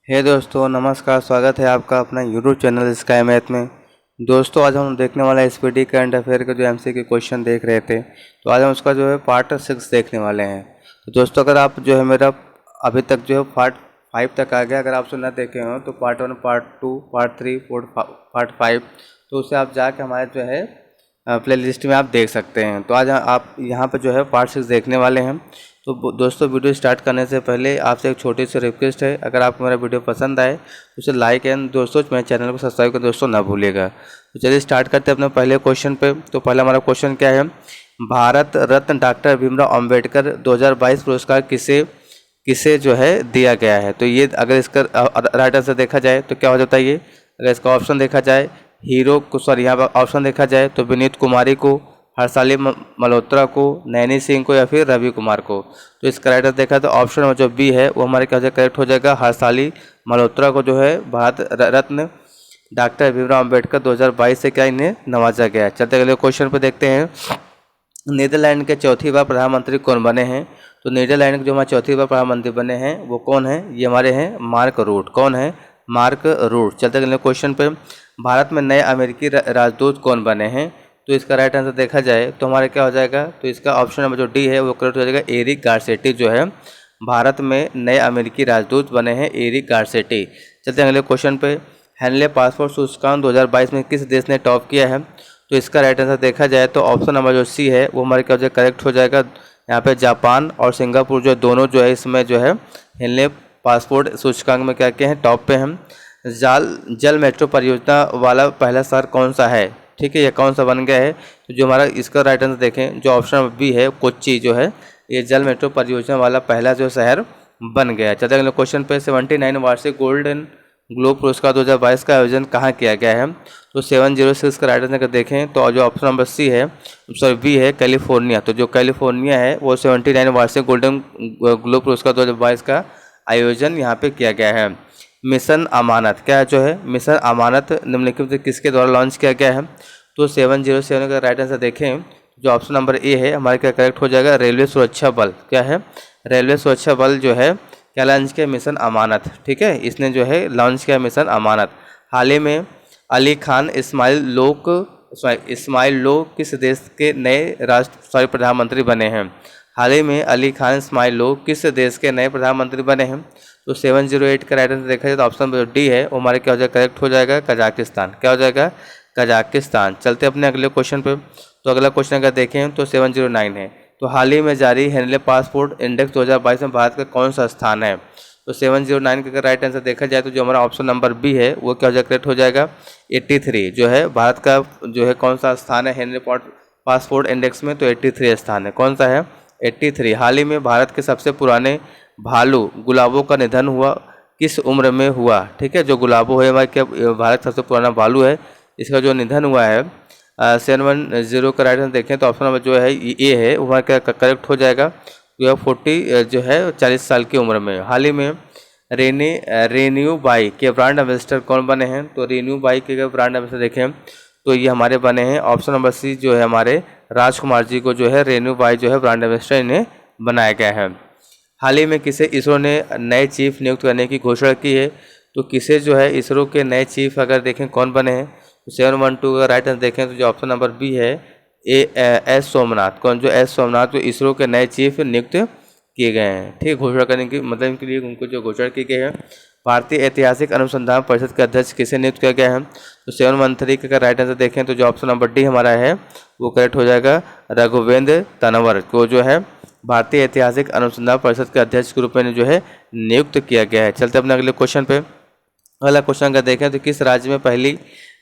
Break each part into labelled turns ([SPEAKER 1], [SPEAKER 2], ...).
[SPEAKER 1] हे दोस्तों, नमस्कार। स्वागत है आपका अपना यूट्यूब चैनल स्काई मैथ में। दोस्तों, आज हम देखने वाला एसपीटी करंट अफेयर के जो एमसीक्यू क्वेश्चन देख रहे थे, तो आज हम उसका जो है पार्ट 6 देखने वाले हैं। तो दोस्तों, अगर आप जो है मेरा अभी तक जो है पार्ट 5 तक आ गया, अगर आप सुनना देखे हो तो पार्ट 1, पार्ट 2, पार्ट 3, पार्ट 5, तो उसे आप जाके हमारे जो है प्ले लिस्ट में आप देख सकते हैं। तो आज आप यहाँ पर जो है पार्ट 6 देखने वाले हैं। तो दोस्तों, वीडियो स्टार्ट करने से पहले आपसे एक छोटी सी रिक्वेस्ट है, अगर आपको मेरा वीडियो पसंद आए तो उसे लाइक एंड दोस्तों मेरे चैनल को सब्सक्राइब कर दोस्तों ना भूलिएगा। तो चलिए स्टार्ट करते हैं अपने पहले क्वेश्चन पे। तो पहला हमारा क्वेश्चन क्या है, भारत रत्न डॉक्टर भीमराव अंबेडकर 2022 पुरस्कार किसे किसे जो है दिया गया है। तो ये अगर इसका राइट आंसर देखा जाए तो क्या हो जाता है ये, अगर इसका ऑप्शन देखा जाए हीरो को, सॉरी यहाँ पर ऑप्शन देखा जाए तो विनीत कुमारी को, हर्षाली मल्होत्रा को, नैनी सिंह को या फिर रवि कुमार को। तो इसका राइट आंसर देखा तो ऑप्शन में जो बी है वो हमारे क्या करेक्ट हो जाएगा। हर्षाली मल्होत्रा को जो है भारत रत्न डॉक्टर भीमराव अंबेडकर 2022 से क्या इन्हें नवाजा गया है। चलते अगले क्वेश्चन पे देखते हैं। नीदरलैंड के चौथी बार प्रधानमंत्री कौन बने हैं। तो नीदरलैंड के जो हमारे चौथी बार प्रधानमंत्री बने हैं वो कौन है, ये हमारे हैं मार्क रूट। कौन है, मार्क रूट। चलते अगले क्वेश्चन पे, भारत में नए अमेरिकी राजदूत कौन बने हैं। तो इसका राइट आंसर देखा जाए तो हमारे क्या हो जाएगा, तो इसका ऑप्शन नंबर जो डी है वो करेक्ट हो जाएगा। एरिक गारसेटी जो है भारत में नए अमेरिकी राजदूत बने हैं, एरिक गारसेटी। चलते हैं अगले क्वेश्चन पे, हेनले पासपोर्ट सूचकांक 2022 में किस देश ने टॉप किया है। तो इसका राइट आंसर देखा जाए तो ऑप्शन नंबर जो सी है वो हमारे क्या हो जाएगा, करेक्ट हो जाएगा। यहाँ पे जापान और सिंगापुर जो दोनों जो है इसमें जो है हेनले पासपोर्ट सूचकांक में क्या हैं, टॉप पे हम। जल मेट्रो परियोजना वाला पहला शहर कौन सा है, ठीक है, ये कौन सा बन गया है। तो जो हमारा इसका राइट आंसर देखें, जो ऑप्शन बी है कोच्चि जो है, ये जल मेट्रो परियोजना वाला पहला जो शहर बन गया है। चलते अगले क्वेश्चन पे, 79 वार्षिक गोल्डन ग्लोब पुरस्कार 2022 का आयोजन कहाँ किया गया है। तो 706 का राइट आंसर अगर देखें तो जो ऑप्शन नंबर सी है, सॉरी बी है, कैलिफोर्निया। तो जो कैलिफोर्निया है वो 79 वार्षिक गोल्डन ग्लोब पुरस्कार 2022 का आयोजन यहाँ पे किया गया है। मिशन अमानत क्या जो है, मिशन अमानत निम्नलिखित में किसके द्वारा लॉन्च किया गया है। तो 707 का राइट आंसर देखें, जो ऑप्शन नंबर ए है हमारे क्या करेक्ट हो जाएगा, रेलवे सुरक्षा बल। क्या है, रेलवे सुरक्षा बल जो है क्या लॉन्च किया, मिशन अमानत। ठीक है, इसने जो है लॉन्च किया मिशन अमानत। हाल ही में अली खान इस्माइल लो किस देश के नए प्रधानमंत्री बने हैं। हाल ही में अली खान इस्माइल लो किस देश के नए प्रधानमंत्री बने हैं। तो 708 का राइट आंसर देखा जाए तो ऑप्शन डी है वो हमारे क्या हो जाएगा, करेक्ट हो जाएगा, कजाकिस्तान। क्या हो जाएगा, कजाकिस्तान। चलते अपने अगले क्वेश्चन पे। तो अगला क्वेश्चन अगर देखें तो 709 है। तो हाल ही में जारी हेनले पासपोर्ट इंडेक्स 2022 में भारत का कौन सा स्थान है। तो 709 का राइट आंसर देखा जाए तो जो हमारा ऑप्शन नंबर बी है वो क्या हो जाएगा, करेक्ट हो जाएगा। 83 जो है भारत का जो है कौन सा स्थान है हेनले पासपोर्ट इंडेक्स में, तो 83 स्थान है। कौन सा है, 83। हाल ही में भारत के सबसे पुराने भालू गुलाबों का निधन हुआ किस उम्र में हुआ। ठीक है, जो गुलाबो है हमारे क्या भारत का सबसे पुराना भालू है, इसका जो निधन हुआ है 710 का राइट आंसर देखें तो ऑप्शन नंबर जो है ए है वो हमारा क्या करेक्ट हो जाएगा। जो 40 जो है 40 साल की उम्र में। हाल ही में रेन्यू बाई के ब्रांड एम्बेसडर कौन बने हैं। तो रेन्यू बाई के ब्रांड एम्बेसडर देखें तो ये हमारे बने हैं ऑप्शन नंबर सी जो है हमारे राजकुमार जी को जो है रेन्यू बाई जो है ब्रांड एम्बेसडर इन्हें बनाया गया है। हाल ही में किसे इसरो ने नए चीफ नियुक्त करने की घोषणा की है। तो किसे जो है इसरो के नए चीफ अगर देखें कौन बने हैं, तो 712 का राइट आंसर देखें तो जो ऑप्शन नंबर बी है एस सोमनाथ। कौन, जो एस सोमनाथ तो इसरो के नए चीफ नियुक्त किए गए हैं। ठीक, घोषणा करने की मतलब इनके लिए उनको जो घोषणा की गई है। भारतीय ऐतिहासिक अनुसंधान परिषद के अध्यक्ष किसे नियुक्त किया गया है। तो 713 का राइट आंसर देखें तो जो ऑप्शन नंबर डी हमारा है वो करेक्ट हो जाएगा, रघुवेंद्र तनवर को जो है भारतीय ऐतिहासिक अनुसंधान परिषद के अध्यक्ष के रूप में जो है नियुक्त किया गया है। चलते अपने अगले क्वेश्चन पे। अगला क्वेश्चन अगर देखें तो किस राज्य में पहली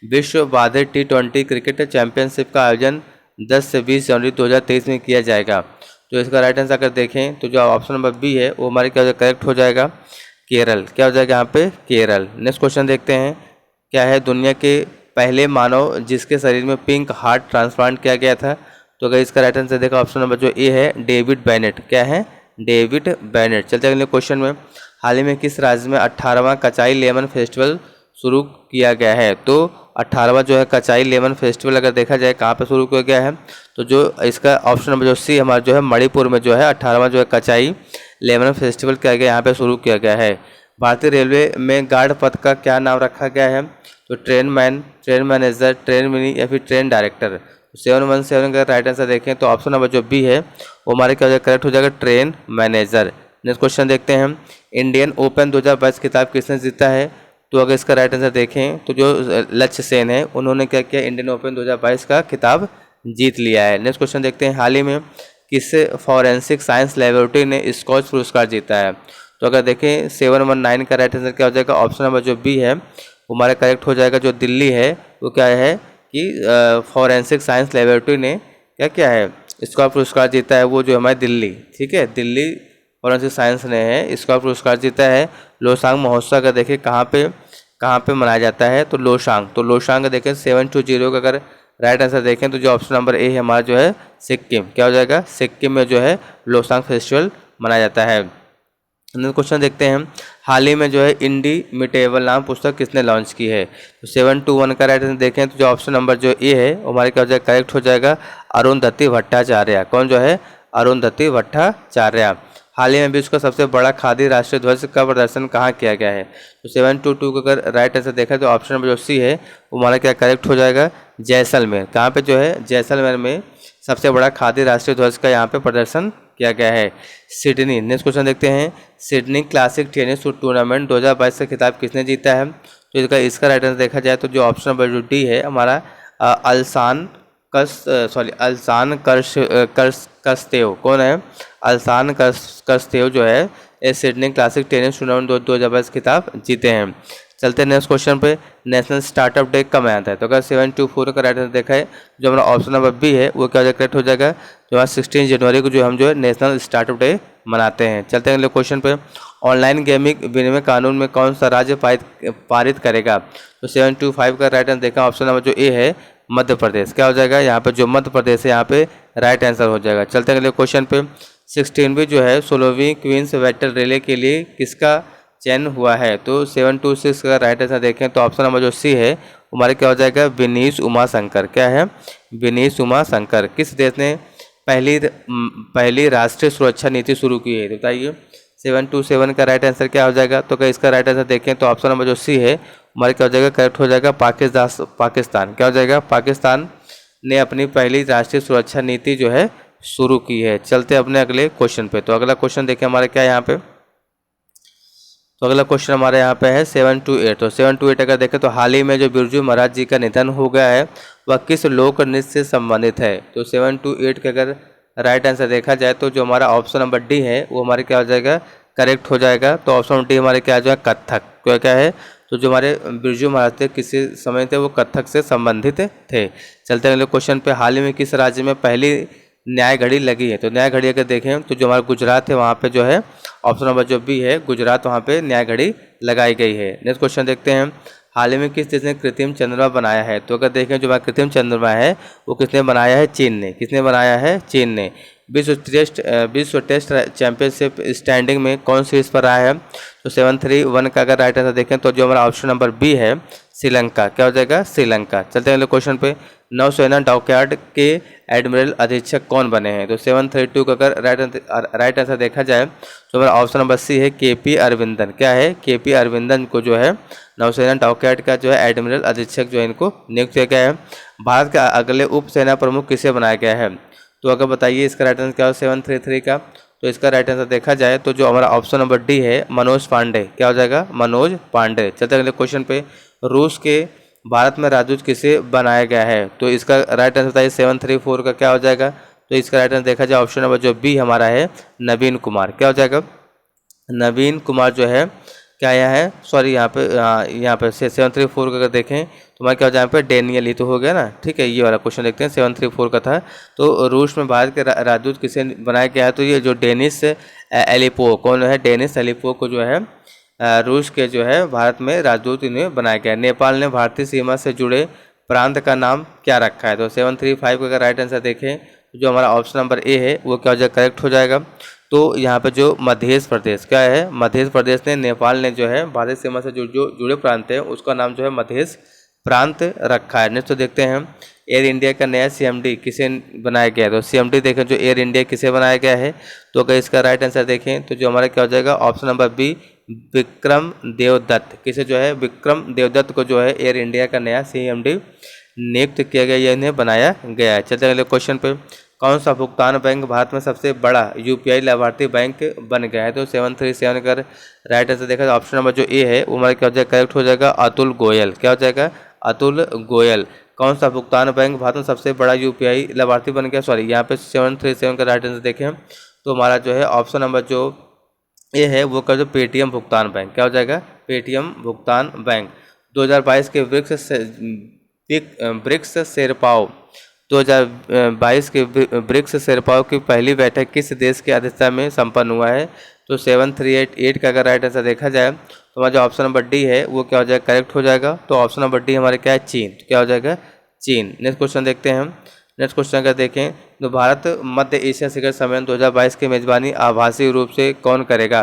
[SPEAKER 1] विश्व बाधिर T20 क्रिकेट चैंपियनशिप का आयोजन 10 से 20 जनवरी 2023 में किया जाएगा। तो इसका राइट आंसर अगर देखें तो जो ऑप्शन नंबर बी है वो हमारे क्या करेक्ट हो जाएगा, केरल। क्या हो जाएगा यहाँ पे, केरल। नेक्स्ट क्वेश्चन देखते हैं, क्या है दुनिया के पहले मानव जिसके शरीर में पिंक हार्ट ट्रांसप्लांट किया गया था। तो अगर इसका राइट आंसर देखा ऑप्शन नंबर जो ए है, डेविड बेनेट। क्या है, डेविड बेनेट। चलते अगले क्वेश्चन में, हाल ही में किस राज्य में 18वां कचाई लेमन फेस्टिवल शुरू किया गया है। तो 18वां जो है कचाई लेमन फेस्टिवल अगर देखा जाए कहाँ पे शुरू किया गया है, तो जो इसका ऑप्शन नंबर जो सी हमारा जो है मणिपुर में जो है 18वां जो है कचाई लेमन फेस्टिवल किया गया यहाँ पे शुरू किया गया है। भारतीय रेलवे में गार्ड पद का क्या नाम रखा गया है? तो train man, train manager, train mini या फिर ट्रेन डायरेक्टर। 717 का राइट आंसर देखें तो ऑप्शन नंबर जो बी है वो हमारे क्या हो जाएगा, करेक्ट हो जाएगा, ट्रेन मैनेजर। नेक्स्ट क्वेश्चन देखते हैं हम, इंडियन ओपन 2022 खिताब किसने जीता है? तो अगर इसका राइट आंसर देखें तो जो लक्ष्य सेन है उन्होंने क्या किया, इंडियन ओपन 2022 का खिताब जीत लिया है। नेक्स्ट क्वेश्चन देखते हैं, हाल ही में किस फॉरेंसिक साइंस लेबोरेटरी ने स्कॉच पुरस्कार जीता है? तो अगर देखें 719 का राइट आंसर क्या हो जाएगा, ऑप्शन नंबर जो बी है वो हमारा करेक्ट हो जाएगा। जो दिल्ली है वो क्या है कि फॉरेंसिक साइंस लेबोरेटरी ने क्या है, स्कॉच पुरस्कार जीता है, वो जो हमारे दिल्ली, ठीक है, दिल्ली फॉरेंसिक साइंस ने है स्कॉच पुरस्कार जीता है। लोसांग महोत्सव का देखें कहाँ पे मनाया जाता है? तो लोसांग, तो लोसांग का देखें 720 का अगर राइट आंसर देखें तो जो ऑप्शन नंबर ए है हमारा जो है सिक्किम, क्या हो जाएगा, सिक्किम में जो है लोसांग फेस्टिवल मनाया जाता है। क्वेश्चन देखते हैं, हाल ही में जो है इंडिमिटेबल नाम पुस्तक किसने लॉन्च की है? तो 721 का राइट आंसर देखें तो जो ऑप्शन नंबर जो ए है वो हमारे क्या हो जाएगा, करेक्ट हो जाएगा, अरुंधति भट्टाचार्य। कौन जो है, अरुंधति भट्टाचार्य। हाल ही में विश्व का सबसे बड़ा खादी राष्ट्रीय ध्वज का प्रदर्शन कहाँ किया गया है? तो 722 का अगर राइट आंसर देखा तो ऑप्शन नंबर जो सी है वो हमारा क्या करेक्ट हो जाएगा, जैसलमेर। कहाँ पे जो है, जैसलमेर में सबसे बड़ा खादी राष्ट्रीय ध्वज का यहाँ पे प्रदर्शन किया गया है। सिडनी। नेक्स्ट क्वेश्चन देखते हैं, सिडनी क्लासिक टेनिस टूर्नामेंट 2022 का खिताब किसने जीता है? तो इसका राइट आंसर देखा जाए तो जो ऑप्शन नंबर जो डी है हमारा अल्सान कस्तेव। कौन है? अल्सान कस्तेव जो है ये सिडनी क्लासिक टेनिस टूर्नामेंट 2022 खिताब जीते हैं। चलते हैं नेक्स्ट क्वेश्चन पे, नेशनल स्टार्टअप डे कब आता है? तो अगर 724 का राइट आंसर देखा है जो हमारा ऑप्शन नंबर बी है वो क्या करेक्ट हो जाएगा, जो 16 जनवरी को जो हम जो है नेशनल स्टार्टअप डे मनाते हैं। चलते हैं अगले क्वेश्चन पे, ऑनलाइन गेमिंग विनिमय कानून में कौन सा राज्य पारित करेगा? तो 725 का राइट आंसर देखा, ऑप्शन नंबर जो ए है मध्य प्रदेश। क्या हो जाएगा यहाँ पे, जो मध्य प्रदेश है यहाँ पे राइट आंसर हो जाएगा। चलते हैं अगले क्वेश्चन पे, 16वीं जो है 16वीं क्वींस बैटल रिले के लिए किसका चयन हुआ है? तो 726 का राइट आंसर देखें तो ऑप्शन नंबर जो सी है हमारे क्या हो जाएगा, विनीश उमा शंकर। क्या है, विनीश उमा शंकर। किस देश ने पहली राष्ट्रीय सुरक्षा नीति शुरू की है? बताइए 727 का राइट आंसर क्या हो जाएगा? तो अगर इसका राइट आंसर देखें तो ऑप्शन नंबर जो सी है हमारे क्या हो जाएगा, करेक्ट हो जाएगा, पाकिस्तान। क्या हो जाएगा, पाकिस्तान ने अपनी पहली राष्ट्रीय सुरक्षा नीति जो है शुरू की है। चलते अपने अगले क्वेश्चन पे, तो अगला क्वेश्चन देखें हमारे क्या यहाँ पे, तो अगला क्वेश्चन हमारे यहाँ पे है 728। तो 728 अगर देखें तो हाल ही में जो बिरजू महाराज जी का निधन हो गया है वह किस लोक नृत्य से संबंधित है? तो 728 का अगर राइट आंसर देखा जाए तो जो हमारा ऑप्शन नंबर डी है वो हमारे क्या हो जाएगा, करेक्ट हो जाएगा। तो ऑप्शन डी हमारे क्या जो है कथक। क्या है, तो जो हमारे बिरजू महाराज थे किसी समय थे वो कथक से संबंधित थे। चलते अगले क्वेश्चन पे, हाल ही में किस राज्य में पहली न्याय घड़ी लगी है? तो न्याय घड़ी अगर देखें तो जो हमारा गुजरात है वहाँ पे जो है ऑप्शन नंबर जो बी है गुजरात, वहाँ पे न्याय घड़ी लगाई गई है। नेक्स्ट क्वेश्चन देखते हैं, हाल ही में किस देश ने कृत्रिम चंद्रमा बनाया है? तो अगर देखें जो हमारा कृत्रिम चंद्रमा है वो किसने बनाया है? चीन ने। किसने बनाया है? चीन ने। विश्व टेस्ट चैंपियनशिप स्टैंडिंग में कौन सी इस पर आया है? तो 731 का अगर राइट आंसर देखें तो जो हमारा ऑप्शन नंबर बी है श्रीलंका। क्या हो जाएगा? श्रीलंका। चलते हैं अगले क्वेश्चन पे, नौसेना डॉकयार्ड के एडमिरल अधीक्षक कौन बने हैं? तो 732 का अगर राइट आंसर देखा जाए तो हमारा ऑप्शन नंबर सी है के.पी. अरविंदन। क्या है? के.पी. अरविंदन को जो है नौसेना डॉकयार्ड का जो है एडमिरल अधीक्षक जो है इनको नियुक्त किया गया है। भारत का अगले उप सेना प्रमुख किसे बनाया गया है? तो अगर बताइए इसका राइट आंसर क्या हो 733 का? तो इसका राइट आंसर देखा जाए तो जो हमारा ऑप्शन नंबर डी है मनोज पांडे। क्या हो जाएगा? मनोज पांडे। चलते अगले क्वेश्चन पे, रूस के भारत में राजदूत किसे बनाया गया है? तो इसका राइट आंसर बताइए 734 का क्या हो जाएगा? तो इसका राइट आंसर देखा जाए ऑप्शन नंबर जो बी हमारा है नवीन कुमार। क्या हो जाएगा? नवीन कुमार जो है क्या यहाँ है, सॉरी यहाँ पे 734 का अगर देखें तो हमारे क्या हो जाए यहाँ पे डेनियल, ही तो हो गया ना। ठीक है, ये वाला क्वेश्चन देखते हैं 734 का था। तो रूस में भारत के राजदूत किसे बनाया गया है? तो ये जो डेनिस एलिपो, कौन है? डेनिस एलिपो को जो है रूस के जो है भारत में राजदूत इन्हें बनाया गया है। नेपाल ने भारतीय सीमा से जुड़े प्रांत का नाम क्या रखा है? तो 735 का अगर राइट आंसर देखें तो जो हमारा ऑप्शन नंबर ए है वो क्या हो जाएगा? करेक्ट हो जाएगा। तो यहाँ पे जो मध्य प्रदेश क्या है, मध्य प्रदेश ने नेपाल ने जो है भारत सीमा से जो जुड़े प्रांत है उसका नाम जो है मध्य प्रांत रखा है। नेक्स्ट तो देखते हैं एयर इंडिया का नया CMD किसे बनाया गया है? तो CMD देखें जो एयर इंडिया किसे बनाया गया है, तो अगर इसका राइट आंसर देखें तो जो हमारा क्या हो जाएगा, option number B, Vikram Devdutt. किसे जो है, विक्रम देवदत्त को जो है एयर इंडिया का नया CMD नियुक्त किया गया, या इन्हें बनाया गया है। चलते अगले क्वेश्चन पे, कौन सा भुगतान बैंक भारत में सबसे बड़ा UPI लाभार्थी बैंक बन गया है? तो 737 का राइट आंसर देखा, ऑप्शन नंबर जो ए है वो हमारा क्या हो जाएगा, करेक्ट हो जाएगा, अतुल गोयल। क्या हो जाएगा, अतुल गोयल। कौन सा भुगतान बैंक भारत में सबसे बड़ा UPI लाभार्थी बन गया, सॉरी यहाँ पे 737 का राइट आंसर देखें तो हमारा जो है ऑप्शन नंबर जो ए है वो कर जो पेटीएम भुगतान बैंक। क्या हो जाएगा, पेटीएम भुगतान बैंक। 2022 के ब्रिक्स शेरपाओ 2022 के ब्रिक्स शेरपाओ की पहली बैठक किस देश की अध्यक्षता में संपन्न हुआ है? तो 7388 का अगर राइट आंसर देखा जाए तो हमारा जो ऑप्शन नंबर डी है वो क्या हो जाएगा, करेक्ट हो जाएगा। तो ऑप्शन नंबर डी हमारे क्या है, चीन। तो क्या हो जाएगा, चीन। नेक्स्ट क्वेश्चन देखते हैं हम। नेक्स्ट क्वेश्चन अगर देखें तो भारत मध्य एशिया शिखर सम्मेलन 2022 की मेजबानी आभासी रूप से कौन करेगा?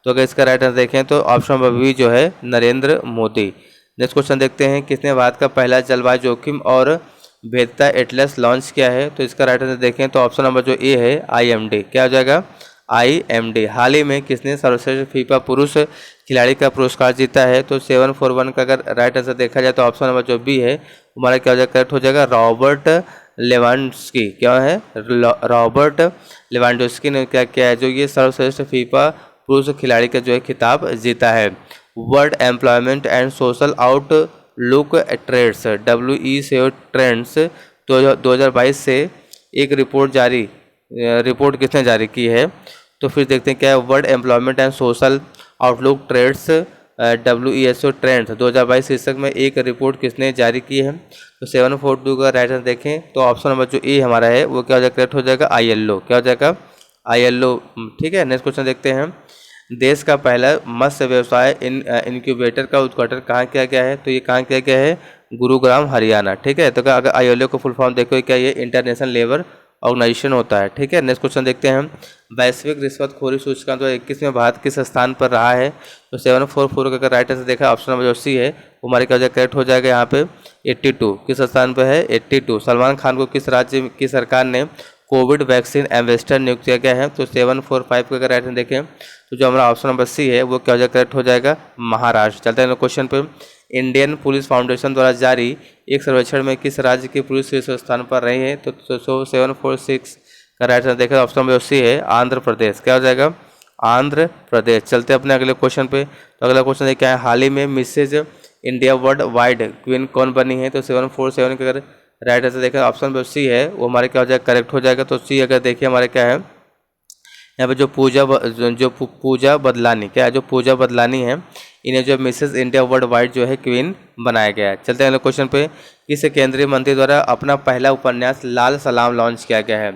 [SPEAKER 1] तो अगर इसका राइट आंसर देखें तो ऑप्शन नंबर बी जो है, नरेंद्र मोदी। नेक्स्ट क्वेश्चन देखते हैं, किसने भारत का पहला जलवायु जोखिम और भेदता एटलस लॉन्च किया है? तो इसका राइट आंसर देखें तो ऑप्शन नंबर जो ए है, IMD। क्या हो जाएगा, IMD। हाल ही में किसने सर्वश्रेष्ठ फीफा पुरुष खिलाड़ी का पुरस्कार जीता है? तो 741 का अगर राइट आंसर देखा जाए तो ऑप्शन नंबर जो बी है हमारा क्या हो जाएगा, करेक्ट हो जाएगा, रॉबर्ट लेवांडोव्स्की। क्या है, रॉबर्ट लेवांडोव्स्की ने क्या किया है, जो ये सर्वश्रेष्ठ फीफा पुरुष खिलाड़ी का जो है खिताब जीता है। World employment and social outlook trends WECO trends 2022 से एक रिपोर्ट किसने जारी की है? तो फिर देखते हैं क्या है, world employment and social outlook trends WECO trends 2022 शीर्षक में एक रिपोर्ट किसने जारी की है? तो 742 का राइट आंसर देखें तो ऑप्शन नंबर जो ए हमारा है वो क्या हो जाएगा, करेक्ट हो जाएगा, ILO। क्या हो जाएगा, ILO। ठीक है, नेक्स्ट क्वेश्चन देखते हैं। देश का पहला मत्स्य व्यवसाय इनक्यूबेटर का उद्घाटन कहाँ किया गया है? तो ये कहाँ किया गया है, गुरुग्राम हरियाणा। ठीक है, तो अगर ILO को फुल फॉर्म देखो क्या, ये इंटरनेशनल लेबर ऑर्गेनाइजेशन होता है। ठीक है, नेक्स्ट क्वेश्चन देखते हैं। वैश्विक रिश्वतखोरी सूचकांक 2021 में भारत किस स्थान पर रहा है? तो 744 का अगर राइट आंसर देखा, ऑप्शन नंबर जो सी है वो हमारे क्या हो जाएगा, करेक्ट हो जाएगा। यहाँ पे 82 किस स्थान पर है, 82। सलमान खान को किस राज्य की सरकार ने कोविड वैक्सीन एम्बेसडर नियुक्त किया गया है? तो 745 का अगर राइट आंसर देखें तो जो हमारा ऑप्शन नंबर सी है वो क्या हो जाएगा, करेक्ट हो जाएगा, महाराष्ट्र। चलते हैं क्वेश्चन पे। इंडियन पुलिस फाउंडेशन द्वारा जारी एक सर्वेक्षण में किस राज्य की पुलिस शीर्ष स्थान पर रही है? तो 746 का राइट आंसर देखा, ऑप्शन नंबर सी है, आंध्र प्रदेश। क्या हो जाएगा, आंध्र प्रदेश। चलते अपने अगले क्वेश्चन पे। तो अगला क्वेश्चन देखिए, क्या है, हाल ही में Mrs India world wide queen कौन बनी है? तो 747 का अगर राइट आंसर देखा, ऑप्शन नंबर सी है वो हमारे क्या हो जाएगा, करेक्ट हो जाएगा। तो सी अगर देखिए हमारे क्या है, यहाँ पे जो पूजा बदलानी, क्या है, जो पूजा बदलानी है, इन्हें जो मिसेस इंडिया वर्ल्ड वाइड जो है क्वीन बनाया गया है। चलते हैं अगले क्वेश्चन पे। किस केंद्रीय मंत्री द्वारा अपना पहला उपन्यास लाल सलाम लॉन्च किया गया है?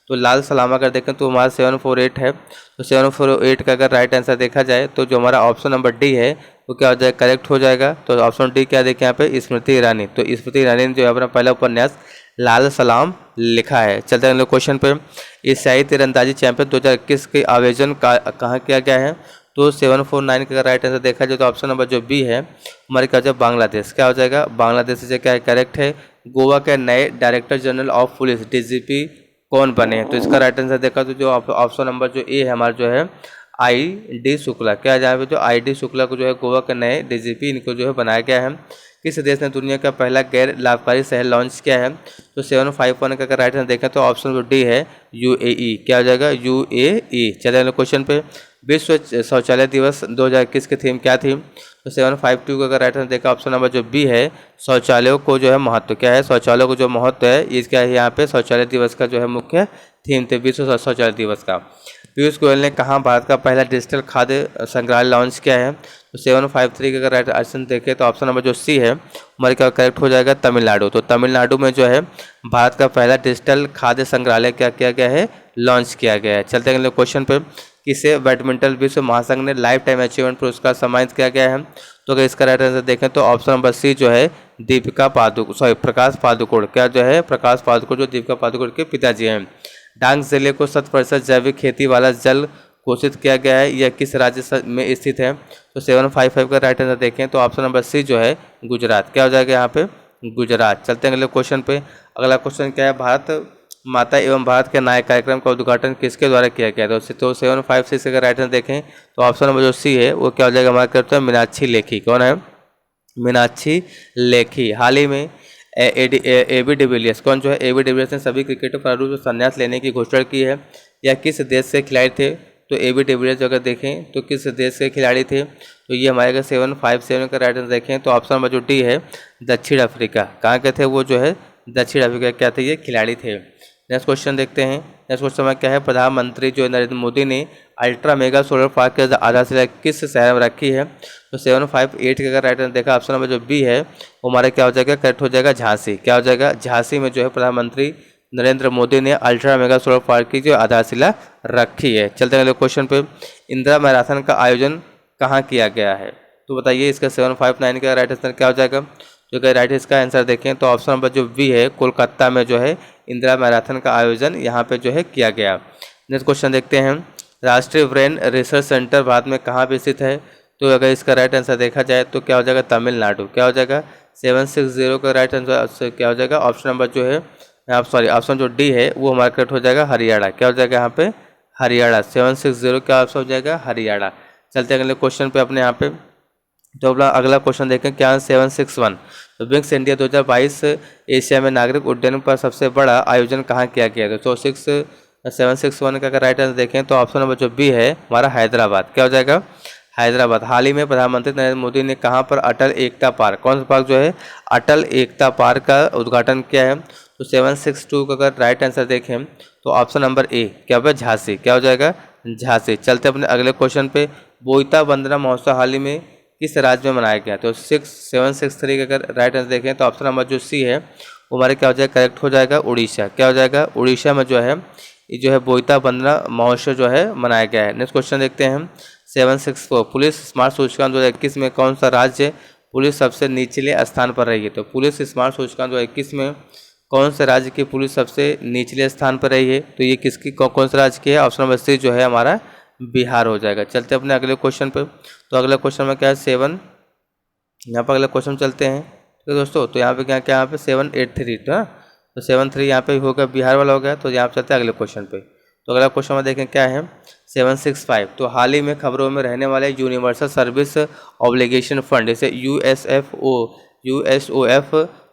[SPEAKER 1] तो लाल सलाम अगर देखें तो हमारा 748 है। तो 748 का अगर राइट आंसर देखा जाए तो जो हमारा ऑप्शन नंबर डी है वो क्या हो जाएगा, करेक्ट हो जाएगा। तो ऑप्शन डी क्या देखें यहाँ पे, स्मृति ईरानी। तो स्मृति ईरानी ने जो है अपना पहला उपन्यास लाल सलाम लिखा है। चलते हैं अगले क्वेश्चन पे। एशियाई तीरंदाजी चैंपियन 2021 के आयोजन कहाँ किया गया है? तो 749 का राइट आंसर देखा जाए तो ऑप्शन नंबर जो बी है हमारे क्या हो जाएगा, बांग्लादेश। क्या हो जाएगा, बांग्लादेश से क्या है, करेक्ट है। गोवा के नए director general of police DGP कौन बने हैं? तो इसका राइट आंसर देखा तो जो ऑप्शन नंबर जो ए है हमारा जो है ID शुक्ला। क्या है, जहाँ पे जो ID शुक्ला को जो है गोवा के नए DGP इनको जो है बनाया गया है। किस देश ने दुनिया का पहला गैर लाभकारी शहर लॉन्च किया है? तो 751 का अगर राइट आंसर देखें तो ऑप्शन नंबर डी है, UAE। क्या हो जाएगा, UAE। चलिए अगले क्वेश्चन पे। विश्व शौचालय दिवस 2021 की थीम क्या थी? तो 752 का अगर राइट आंसर देखा, ऑप्शन नंबर जो बी है, शौचालयों को जो है महत्व। क्या है, शौचालयों को जो महत्व है ये क्या है, यहाँ पे शौचालय दिवस का जो है मुख्य थीम थे, विश्व शौचालय दिवस का। पीयूष गोयल ने कहाँ भारत का पहला डिजिटल खाद्य संग्रहालय लॉन्च किया है? तो 753 का अगर राइट आंसर देखें तो ऑप्शन नंबर जो सी है हमारे क्या करेक्ट हो जाएगा, तमिलनाडु। तो तमिलनाडु में जो है भारत का पहला डिजिटल खाद्य संग्रहालय क्या किया गया है, लॉन्च किया गया है। चलते हैं अगले क्वेश्चन पे। किसे बैडमिंटन विश्व महासंघ ने लाइफ टाइम अचीवमेंट पुरस्कार सम्मानित किया गया है? तो अगर इसका राइट आंसर देखें तो ऑप्शन नंबर सी जो है प्रकाश पादुकोण। क्या जो है, प्रकाश पादुकोण जो दीपिका पादुकोण के पिताजी हैं। डांग जिले को 100% जैविक खेती वाला जल घोषित किया गया है, यह किस राज्य में स्थित है? तो 755 का राइट आंसर देखें तो ऑप्शन नंबर सी जो है, गुजरात। क्या हो जाएगा यहाँ पे, गुजरात। चलते हैं अगले क्वेश्चन पे। अगला क्वेश्चन क्या है, भारत माता एवं भारत के नायक कार्यक्रम का उद्घाटन किसके द्वारा किया गया था। तो 756 अगर राइट आंसर देखें तो ऑप्शन नंबर जो सी है वो क्या हो जाएगा हमारा, करते हैं मीनाक्षी लेखी। कौन है, मीनाक्षी लेखी। हाल ही में एबी डिविलियर्स, कौन जो है एबी डिविलियर्स ने सभी क्रिकेटर प्रारूप से संन्यास लेने की घोषणा की है, या किस देश से खिलाड़ी थे। तो एबी डिविलियर्स अगर देखें तो किस देश से खिलाड़ी थे, तो ये हमारे 757 का राइट आंसर देखें तो ऑप्शन नंबर जो डी है दक्षिण अफ्रीका। कहाँ के थे वो, जो है दक्षिण अफ्रीका क्या थे, ये खिलाड़ी थे। नेक्स्ट क्वेश्चन देखते हैं। नेक्स्ट क्वेश्चन में क्या है, प्रधानमंत्री जो नरेंद्र मोदी ने अल्ट्रा मेगा सोलर पार्क की आधारशिला किस शहर में रखी है। तो 758 का अगर राइट आंसर देखा ऑप्शन नंबर जो बी है वो हमारा क्या हो जाएगा, करेक्ट हो जाएगा झांसी। क्या हो जाएगा, झांसी में जो है प्रधानमंत्री नरेंद्र मोदी ने अल्ट्रा मेगा सोलर पार्क की जो आधारशिला रखी है। चलते हैं अगले क्वेश्चन पे। इंदिरा मैराथन का आयोजन कहाँ किया गया है। तो बताइए इसका 759 का राइट आंसर क्या हो जाएगा। जो कि राइट इसका आंसर देखें तो ऑप्शन नंबर जो बी है कोलकाता में जो है इंदिरा मैराथन का आयोजन यहाँ पे जो है किया गया। नेक्स्ट क्वेश्चन देखते हैं। राष्ट्रीय ब्रेन रिसर्च सेंटर भारत में कहाँ पे स्थित है। तो अगर इसका राइट आंसर देखा जाए तो क्या हो जाएगा, तमिलनाडु। क्या हो जाएगा, 760 का राइट आंसर क्या हो जाएगा, ऑप्शन नंबर जो है ऑप्शन जो डी है वो हमारा करेक्ट हो जाएगा हरियाणा। क्या हो जाएगा यहाँ पे, हरियाणा। 760 क्या ऑप्शन हो जाएगा, हरियाणा। चलते हैं अगले क्वेश्चन पे अपने यहाँ पे। तो अगला क्वेश्चन देखें क्या 761। तो विंग्स इंडिया 2022 एशिया में नागरिक उड्डयन पर सबसे बड़ा आयोजन कहाँ किया गया। तो 761 का अगर राइट आंसर देखें तो ऑप्शन नंबर जो बी है हमारा हैदराबाद। क्या हो जाएगा, हैदराबाद। हाल ही में प्रधानमंत्री नरेंद्र मोदी ने कहाँ पर अटल एकता पार्क, कौन सा पार्क जो है अटल एकता पार्क का उद्घाटन किया है। तो 762 का अगर राइट आंसर देखें तो ऑप्शन नंबर ए क्या होगा, झांसी। क्या हो जाएगा, झांसी। चलते अपने अगले क्वेश्चन पे। बोईता वंदना महोत्सव हाल ही में किस राज्य में मनाया गया। तो 763 का अगर राइट आंसर देखें तो ऑप्शन नंबर जो सी है वो हमारे क्या हो जाएगा, करेक्ट हो जाएगा उड़ीसा। क्या हो जाएगा, उड़ीसा में जो है ये जो है बोईता वंदना महोत्सव जो है मनाया गया है। नेक्स्ट क्वेश्चन देखते हैं हम 764। पुलिस स्मार्ट सूचकांक 2021 में कौन सा राज्य पुलिस सबसे निचले स्थान पर रही है। तो पुलिस स्मार्ट सूचकांक 2021 में कौन से राज्य की पुलिस सबसे निचले स्थान पर रही है। तो ये किसकी कौन सा राज्य की है, ऑप्शन नंबर सी जो है हमारा बिहार हो जाएगा। चलते अपने अगले क्वेश्चन पे। तो अगले क्वेश्चन में क्या है यहाँ पर अगले क्वेश्चन चलते हैं तो दोस्तों। तो यहाँ पे क्या क्या यहाँ पे 783 था, तो 73 यहाँ पे होगा बिहार वाला हो गया। तो यहाँ पे चलते हैं अगले क्वेश्चन पे। तो अगला क्वेश्चन में देखें क्या है 765। तो हाल ही में खबरों में रहने वाले यूनिवर्सल सर्विस ऑब्लिगेशन फंड जैसे यूएसओएफ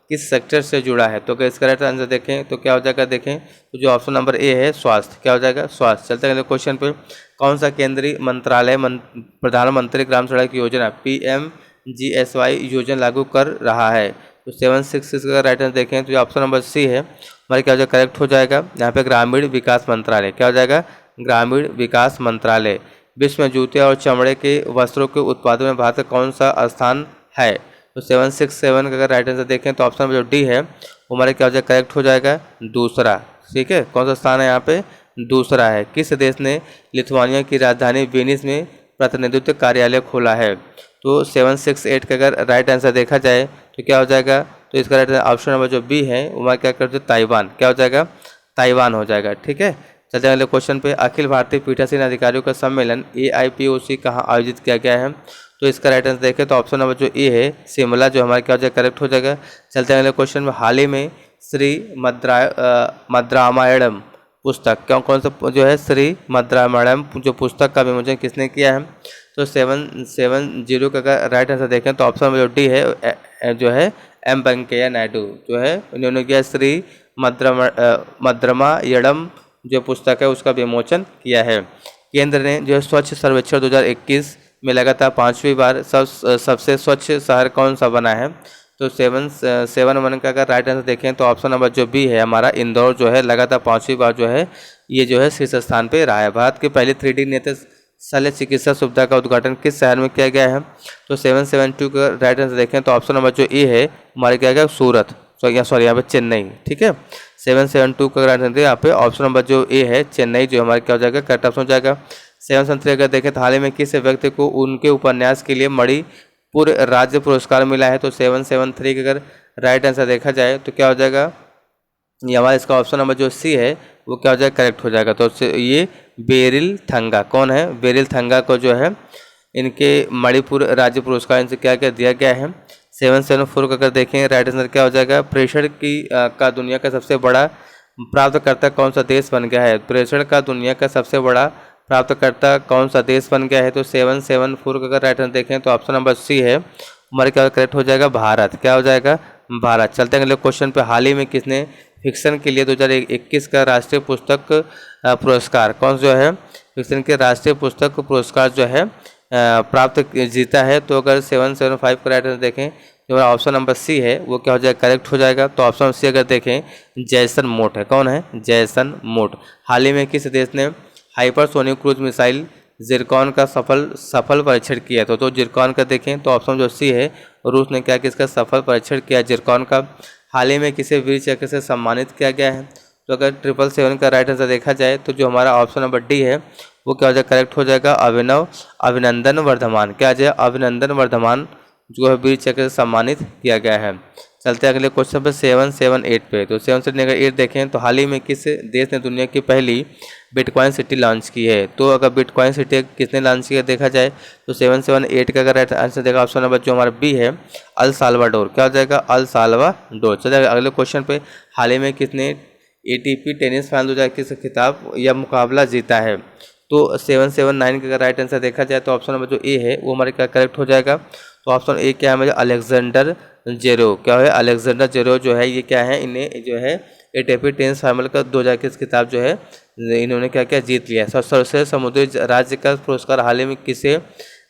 [SPEAKER 1] किस सेक्टर से जुड़ा है। तो अगर इसका राइट आंसर देखें तो क्या हो जाएगा, देखें तो जो ऑप्शन नंबर ए है स्वास्थ्य। क्या हो जाएगा, स्वास्थ्य। चलते हैं अगले क्वेश्चन पे। कौन सा केंद्रीय मंत्रालय प्रधानमंत्री ग्राम सड़क योजना PMGSY योजना लागू कर रहा है। तो 766 का राइट आंसर देखें तो जो ऑप्शन नंबर सी है हमारे क्या हो जाएगा, करेक्ट हो जाएगा यहाँ पे ग्रामीण विकास मंत्रालय। क्या हो जाएगा, ग्रामीण विकास मंत्रालय। विश्व में जूते और चमड़े के वस्त्रों के उत्पादन में भारत का कौन सा स्थान है। तो 767 का अगर राइट आंसर देखें तो ऑप्शन जो डी है वो हमारे क्या हो जाएगा, करेक्ट हो जाएगा दूसरा। ठीक है, कौन सा स्थान है यहाँ पे, दूसरा है। किस देश ने लिथुआनिया की राजधानी वेनिस में प्रतिनिधित्व कार्यालय खोला है। तो 768 का अगर राइट आंसर देखा जाए तो क्या हो जाएगा, तो इसका राइट ऑप्शन नंबर जो बी है वो हमारा क्या करते हैं, ताइवान। क्या हो जाएगा, ताइवान हो जाएगा। ठीक है, चलते हैं अगले क्वेश्चन पे। अखिल भारतीय पीठासीन अधिकारियों का सम्मेलन AIPOC कहाँ आयोजित किया गया है। तो इसका राइट आंसर देखें तो ऑप्शन नंबर जो ए है शिमला जो हमारे क्या हो जाएगा, करेक्ट हो जाएगा। चलते हैं अगले क्वेश्चन में। हाल ही में श्री मद्रामायणम पुस्तक कौन सा जो है, श्री मद्रामायणम जो पुस्तक का विमोचन किसने किया है। तो 770 का अगर राइट आंसर देखें तो ऑप्शन नंबर जो डी है जो है M वेंकैया नायडू जो है उन्होंने किया श्री मद्रामायणम जो पुस्तक है उसका विमोचन किया है। केंद्र ने जो है स्वच्छ सर्वेक्षण 2021 में लगातार 5वीं बार सबसे स्वच्छ शहर कौन सा बना है। तो 771 का अगर राइट आंसर देखें तो ऑप्शन नंबर जो बी है हमारा इंदौर जो है लगातार 5वीं बार जो है ये जो है शीर्ष स्थान पे रहा है। भारत की पहली 3D नेत्र शल्य चिकित्सा सुविधा का उद्घाटन किस शहर में किया गया है। तो 772 का राइट आंसर देखें तो ऑप्शन नंबर जो ए है हमारे क्या गया, सूरत। सॉरी यहाँ पे चेन्नई। ठीक है, 772 का राइट आंसर यहाँ पे ऑप्शन नंबर जो ए है चेन्नई जो हमारे क्या हो जाएगा, करेक्ट ऑप्शन हो जाएगा। 773 अगर देखें तो हाल ही में किस व्यक्ति को उनके उपन्यास के लिए मणिपुर राज्य पुरस्कार मिला है। तो 773 का अगर राइट आंसर देखा जाए तो क्या हो जाएगा, ये हमारा इसका ऑप्शन नंबर जो सी है वो क्या हो जाएगा, करेक्ट हो जाएगा। तो ये बेरिल थंगा कौन है, बेरिल थंगा को जो है इनके मणिपुर राज्य पुरस्कार इनसे क्या क्या दिया गया है। 774 का अगर देखें राइट आंसर क्या हो जाएगा, प्रेषण की का दुनिया का सबसे बड़ा प्राप्तकर्ता कौन सा देश बन गया है। प्रेषण का दुनिया का सबसे बड़ा प्राप्तकर्ता कौन सा देश बन गया है। तो 774 का अगर राइट आंसर देखें तो ऑप्शन नंबर सी है, हमारे क्या करेक्ट हो जाएगा, भारत। क्या हो जाएगा, भारत। चलते हैं अगले क्वेश्चन पे। हाल ही में किसने फिक्शन के लिए 2021 का राष्ट्रीय पुस्तक पुरस्कार कौन जो है, फिक्शन के राष्ट्रीय पुस्तक पुरस्कार जो है प्राप्त जीता है। तो अगर 775 का राइट आंसर देखें जो ऑप्शन नंबर सी है वो क्या हो जाएगा, करेक्ट हो जाएगा। तो ऑप्शन सी अगर देखें जैसन मोट है, कौन है, जैसन मोट। हाल ही में किस देश ने हाइपरसोनिक क्रूज मिसाइल जिरकॉन का सफल परीक्षण किया। तो जिरकॉन का देखें तो ऑप्शन जो सी है, रूस ने क्या किसका सफल परीक्षण किया, जिरकॉन का। हाल ही में किसे वीर चक्र से सम्मानित किया गया है। तो अगर 777 का राइट आंसर देखा जाए तो जो हमारा ऑप्शन नंबर डी है वो क्या हो जाएगा, करेक्ट हो जाएगा, अभिनंदन वर्धमान। क्या आ जाए, अभिनंदन वर्धमान जो है वीर चक्र से सम्मानित किया गया है। चलते हैं अगले क्वेश्चन पे 778 पे। तो 778 देखें तो हाल ही में किस देश ने दुनिया की पहली बिटकॉइन सिटी लॉन्च की है। तो अगर बिटकॉइन सिटी किसने लॉन्च किया देखा जाए तो 778 का अगर राइट आंसर देखा ऑप्शन नंबर जो हमारा बी है, अल साल्वाडोर। क्या हो जाएगा, अल साल्वाडोर। चलिए अगले क्वेश्चन पे। हाल ही में किसने ATP टेनिस फाइनल 2021 का खिताब या मुकाबला जीता है। तो 779 का अगर राइट आंसर देखा जाए तो ऑप्शन नंबर जो ए है वो हमारे क्या करेक्ट हो जाएगा। तो ऑप्शन ए क्या है हमारे, अलेक्जेंडर जेरो। क्या है, अलेक्जेंडर जेरो जो है ये क्या है, इन्हें जो है ATP टेनिस फाइनल का 2021 खिताब जो है इन्होंने क्या क्या जीत लिया। सर्वश्रेष्ठ समुद्री राज्य का पुरस्कार हाल ही में किसे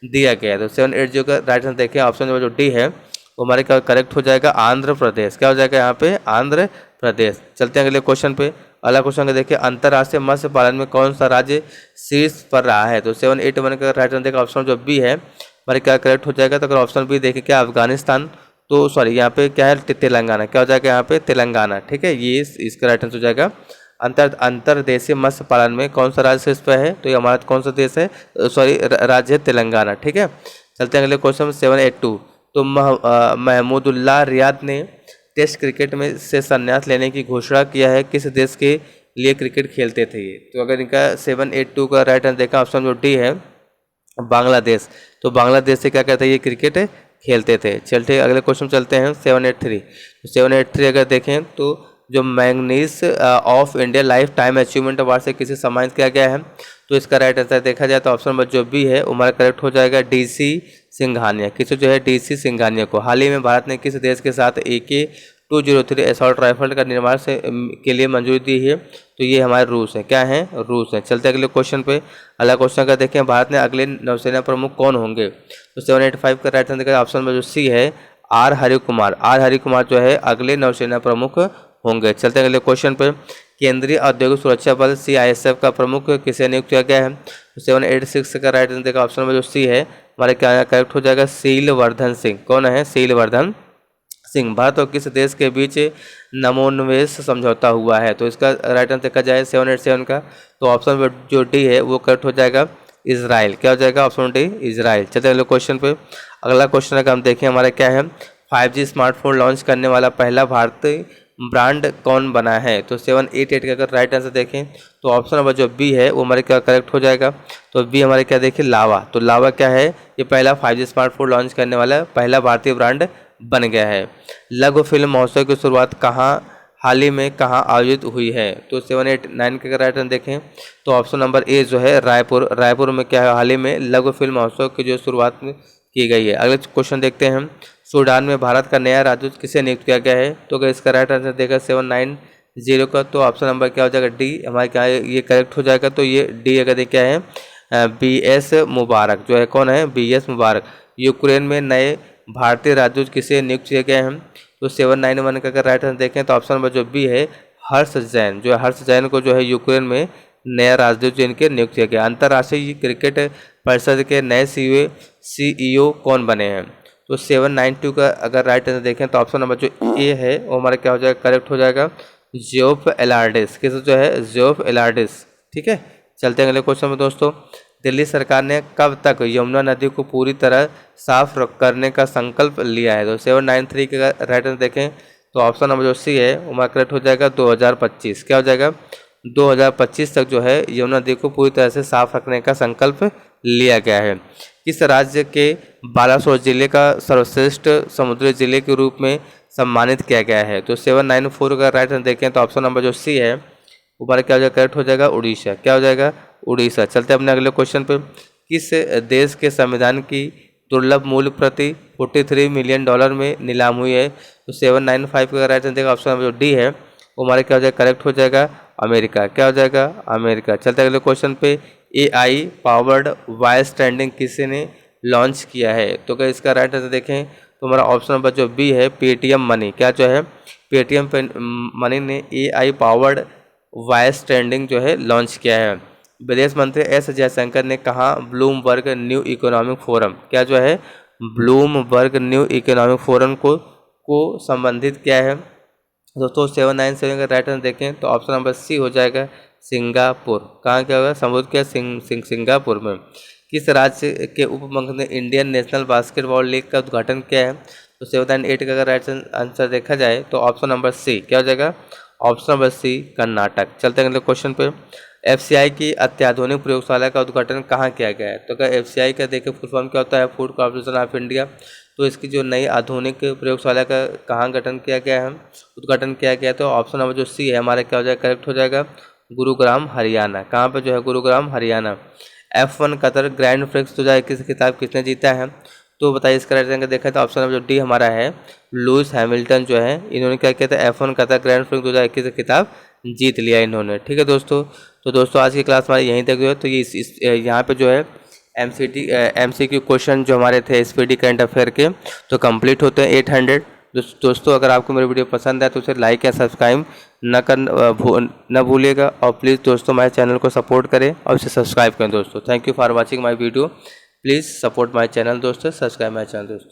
[SPEAKER 1] दिया गया। तो 780 का राइट आंसर देखिए ऑप्शन नंबर जो डी है वो हमारे क्या करेक्ट हो जाएगा, आंध्र प्रदेश। क्या हो जाएगा यहाँ पे, आंध्र प्रदेश। चलते हैं अगले क्वेश्चन पे। अगला क्वेश्चन का देखिए, अंतर्राष्ट्रीय मत्स्य पालन में कौन सा राज्य शीर्ष पर रहा है। तो 781 का राइट आंसर देखा ऑप्शन जो बी है हमारे क्या करेक्ट हो जाएगा। तो अगर ऑप्शन बी देखें क्या, अफगानिस्तान। तो सॉरी यहाँ पे क्या है, तेलंगाना। क्या हो जाएगा यहाँ पे, तेलंगाना। ठीक है, ये इसका राइट आंसर हो जाएगा। अंतर्देशीय मत्स्य पालन में कौन सा राज्य शीर्ष पर है। तो ये हमारा कौन सा देश है, सॉरी राज्य है तेलंगाना। ठीक है, चलते हैं अगले क्वेश्चन 782। तो महमूदुल्लाह रियाद ने टेस्ट क्रिकेट में से संन्यास लेने की घोषणा किया है। किस देश के लिए क्रिकेट खेलते थे ये। तो अगर इनका 782 का राइट आंसर देखा ऑप्शन जो डी है, बांग्लादेश। तो बांग्लादेश से क्या कहते हैं, ये क्रिकेट खेलते थे। चलते अगले क्वेश्चन चलते हैं 783। तो 783 अगर देखें तो जो manganese of India life time achievement award से किसे सम्मानित किया गया है। तो इसका राइट आंसर देखा जाए तो ऑप्शन नंबर जो बी है हमारा करेक्ट हो जाएगा, DC सिंघानिया। किसे जो है, DC सिंघानिया को। हाल ही में भारत ने किस देश के साथ AK-203 असॉल्ट राइफल का निर्माण के लिए मंजूरी दी है। तो ये हमारे रूस है। क्या है, रूस है। चलते अगले क्वेश्चन पे। अगला क्वेश्चन का देखें, भारत ने अगले नौसेना प्रमुख कौन होंगे। तो 785 का राइट आंसर ऑप्शन नंबर जो सी है, R हरिकुमार। R हरिकुमार जो है अगले नौसेना प्रमुख होंगे। चलते हैं अगले क्वेश्चन पे। केंद्रीय औद्योगिक सुरक्षा बल CISF का प्रमुख किसे नियुक्त किया गया है। तो 786 का राइट आंसर ऑप्शन नंबर जो सी है हमारे क्या करेक्ट हो जाएगा, शीलवर्धन सिंह। कौन है, शीलवर्धन सिंह। भारत और किस देश के बीच नमोन्वेष समझौता हुआ है। तो इसका राइट आंसर देखा जाए 787 का तो ऑप्शन जो डी है वो करेक्ट हो जाएगा, इजराइल। क्या हो जाएगा, ऑप्शन डी इजराइल। चलते अगले क्वेश्चन पे। अगला क्वेश्चन अगर हम देखें हमारा क्या है, 5G स्मार्टफोन लॉन्च करने वाला पहला भारतीय ब्रांड कौन बना है। तो 788 का अगर राइट आंसर देखें तो ऑप्शन नंबर जो बी है वो हमारे क्या करेक्ट हो जाएगा। तो बी हमारे क्या देखें, लावा। तो लावा क्या है, ये पहला 5G स्मार्टफोन लॉन्च करने वाला पहला भारतीय ब्रांड बन गया है। लघु फिल्म महोत्सव की शुरुआत हाल ही में कहाँ आयोजित हुई है। तो 789 का राइट आंसर देखें तो ऑप्शन नंबर ए जो है, रायपुर में क्या है, हाल ही में लघु फिल्म महोत्सव की जो शुरुआत की गई है। अगले क्वेश्चन देखते हैं, सूडान में भारत का नया राजदूत किसे नियुक्त किया गया है। तो अगर इसका राइट आंसर देगा 790 का तो ऑप्शन नंबर क्या हो जाएगा, डी हमारे क्या है, ये करेक्ट हो जाएगा। तो ये डी अगर क्या है, BS मुबारक जो है, कौन है, BS मुबारक। यूक्रेन में नए भारतीय राजदूत किसे नियुक्त किए गए हैं। तो 791 का अगर राइट आंसर देखें तो ऑप्शन नंबर जो बी है, हर्ष जैन। जो है हर्ष जैन को जो है यूक्रेन में नया राजदूत जो इनके नियुक्त किया गया। अंतर्राष्ट्रीय क्रिकेट परिषद के नए CEO कौन बने हैं। तो 792 का अगर राइट आंसर देखें तो ऑप्शन नंबर जो ए है वो हमारा क्या हो जाएगा, करेक्ट हो जाएगा, जियोफ एलार्डिस। किस जो है, जियोफ एलार्डिस। ठीक है, चलते हैं अगले क्वेश्चन में दोस्तों। दिल्ली सरकार ने कब तक यमुना नदी को पूरी तरह साफ करने का संकल्प लिया है। तो 793 का राइट आंसर देखें तो ऑप्शन नंबर जो सी है वो हमारा करेक्ट हो जाएगा, 2025। क्या हो जाएगा, 2025 तक जो है यमुना नदी को पूरी तरह से साफ रखने का संकल्प लिया गया है। किस राज्य के बालासोर जिले का सर्वश्रेष्ठ समुद्री जिले के रूप में सम्मानित किया गया है? तो 794 का राइट आंसर देखें तो ऑप्शन नंबर जो सी है ऊपर क्या हो जाएगा, करेक्ट हो जाएगा उड़ीसा। क्या हो जाएगा, उड़ीसा। चलते हैं अपने अगले क्वेश्चन पे। किस देश के संविधान की दुर्लभ मूल्य प्रति $43 मिलियन में नीलाम हुई है? तो 795 का राइट आंसर देगा ऑप्शन नंबर जो डी है वो हमारे क्या हो जाएगा, करेक्ट हो जाएगा अमेरिका। क्या हो जाएगा, अमेरिका। चलते हैं अगले क्वेश्चन पे। AI पावर्ड वॉइस स्टैंडिंग किसी ने लॉन्च किया है? तो क्या इसका राइट आंसर देखें तो हमारा ऑप्शन नंबर जो बी है पेटीएम मनी। क्या जो है, पेटीएम मनी ने AI पावर्ड वॉइस स्टैंडिंग जो है लॉन्च किया है। विदेश मंत्री एस जयशंकर ने कहा ब्लूमबर्ग न्यू इकोनॉमिक फोरम, क्या जो है ब्लूमबर्ग न्यू इकोनॉमिक फोरम को संबंधित किया है? दोस्तों 797 का राइट आंसर देखें तो ऑप्शन नंबर सी हो जाएगा सिंगापुर। कहाँ क्या होगा, संबोधित किया सिंगापुर में। किस राज्य के उप मुख्यमंत्री ने इंडियन नेशनल बास्केटबॉल लीग का उद्घाटन किया है? तो 798 का अगर राइट आंसर देखा जाए तो ऑप्शन नंबर सी क्या हो जाएगा, ऑप्शन नंबर सी कर्नाटक। चलते हैं अगले क्वेश्चन पे। FCI की अत्याधुनिक प्रयोगशाला का उद्घाटन कहाँ किया गया है? तो क्या FCI का देखिए फुल फॉर्म क्या होता है, फूड कॉर्पोरेशन ऑफ इंडिया। तो इसकी जो नई आधुनिक प्रयोगशाला का कहाँ उद्घाटन किया गया है, तो ऑप्शन नंबर जो सी है हमारा क्या हो जाएगा, करेक्ट हो जाएगा गुरुग्राम हरियाणा। कहाँ पे जो है, Gurugram Haryana. F1 Qatar grand prix 2021 खिताब किसने जीता है? तो बताइए इसका राइट आंसर देखा तो ऑप्शन नंबर जो डी हमारा है लुइस हैमिल्टन जो है, इन्होंने क्या किया था, F1 कतर ग्रैंड प्रिक्स 2021 खिताब जीत लिया इन्होंने। ठीक है दोस्तों, तो दोस्तों आज की क्लास हमारी यहीं तक जो है। तो ये यहाँ पे जो है MCQ क्वेश्चन जो हमारे थे SPD करंट अफेयर के तो कंप्लीट होते हैं 800। दोस्तों अगर आपको मेरी वीडियो पसंद है तो उसे लाइक या सब्सक्राइब न भूलिएगा, और प्लीज़ दोस्तों हमारे चैनल को सपोर्ट करें और इसे सब्सक्राइब करें दोस्तों। Thank you for watching my video. Please support my channel दोस्तों, सब्सक्राइब माय चैनल दोस्तों।